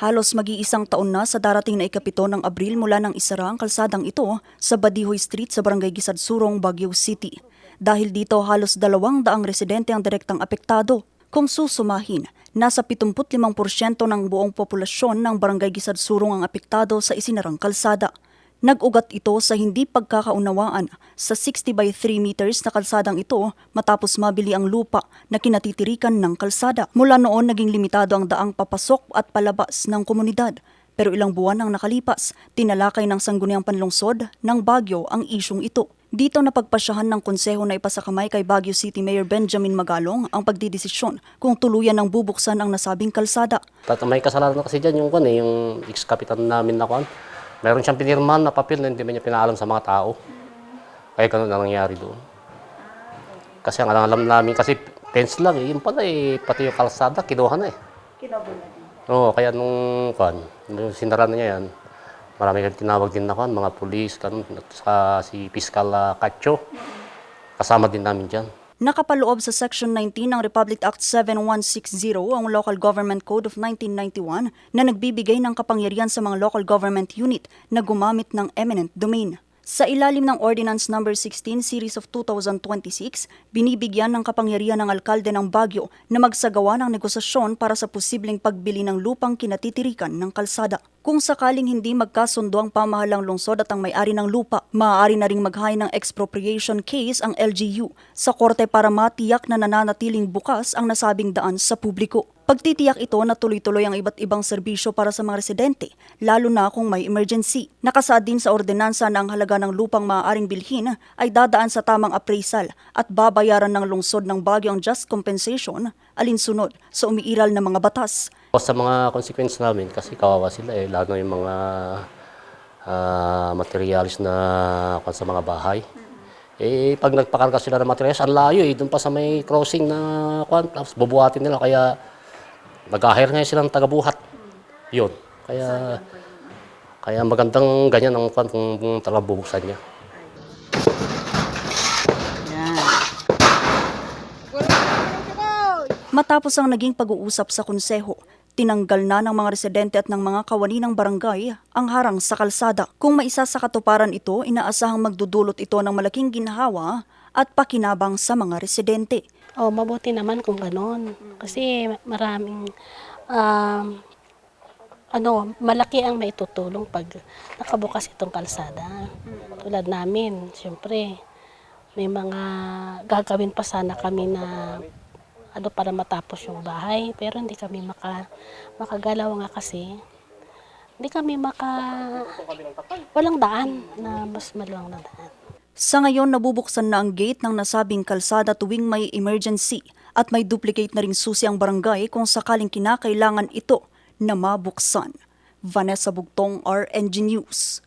Halos mag-iisang taon na sa darating na ikapito ng Abril mula nang isara ang kalsadang ito sa Badihoy Street sa Barangay Gisadsurong, Baguio City. Dahil dito halos 200 residente ang direktang apektado. Kung susumahin, nasa 75% ng buong populasyon ng Barangay Gisadsurong ang apektado sa isinarang kalsada. Nag-ugat ito sa hindi pagkakaunawaan sa 60 by 3 meters na kalsadang ito matapos mabili ang lupa na kinatitirikan ng kalsada. Mula noon naging limitado ang daang papasok at palabas ng komunidad. Pero ilang buwan ang nakalipas, tinalakay ng Sangguniang Panlungsod ng Baguio ang isyong ito. Dito napagpasyahan ng konseho na ipasakamay kay Baguio City Mayor Benjamin Magalong ang pagdidesisyon kung tuluyan ng bubuksan ang nasabing kalsada. May kasalanan kasi dyan yung ex-kapitan namin na kuan. Meron siyang pinirmahan na papel na hindi man niya pinaalam sa mga tao. Kaya ganun na nangyari doon. Kasi ang alam namin, kasi fence lang yun pala pati yung kalsada, kinuha na Kinabulan. Oo, kaya nung sinara na niya yan, marami kang tinawag din na mga pulis, ganun, si Piskal Cacho, kasama din namin dyan. Nakapaloob sa Section 19 ng Republic Act 7160 ang Local Government Code of 1991 na nagbibigay ng kapangyarihan sa mga local government unit na gumamit ng eminent domain. Sa ilalim ng Ordinance No. 16 Series of 2026, binibigyan ng kapangyarihan ng alkalde ng Baguio na magsagawa ng negosasyon para sa posibleng pagbili ng lupang kinatitirikan ng kalsada. Kung sakaling hindi magkasundo ang pamahalang lungsod at ang may-ari ng lupa, maaari na ring mag-hain ng expropriation case ang LGU sa korte para matiyak na nananatiling bukas ang nasabing daan sa publiko. Pagtitiyak ito na tuloy-tuloy ang iba't ibang serbisyo para sa mga residente, lalo na kung may emergency. Nakasaad din sa ordinansa na ang halaga ng lupang maaaring bilhin ay dadaan sa tamang appraisal at babayaran ng lungsod ng Baguio ang just compensation alinsunod sa umiiral na mga batas. Sa mga consequence namin, kasi kawawa sila lalo yung mga materialis na sa mga bahay. Pag nagpakarga sila ng materialis, ang layo doon pa sa may crossing na tapos bubuhatin nila, kaya nag-ahire ngayon silang tagabuhat. Yun. Kaya magandang ganyan ang kung talagang bubuksan niya. Matapos ang naging pag-uusap sa konseho, tinanggal na ng mga residente at ng mga kawani ng barangay ang harang sa kalsada. Kung maisa sa katuparan ito, inaasahang magdudulot ito ng malaking ginhawa at pakinabang sa mga residente. Mabuti naman kung gano'n. Kasi maraming, malaki ang maitutulong pag nakabukas itong kalsada. Tulad namin, siyempre, may mga gagawin pa sana kami na para matapos yung bahay. Pero hindi kami makagalaw nga kasi. Hindi kami walang daan na mas maluwang na daan. Sa ngayon, nabubuksan na ang gate ng nasabing kalsada tuwing may emergency at may duplicate na ring susi ang barangay kung sakaling kinakailangan ito na mabuksan. Vanessa Bugtong, RNG News.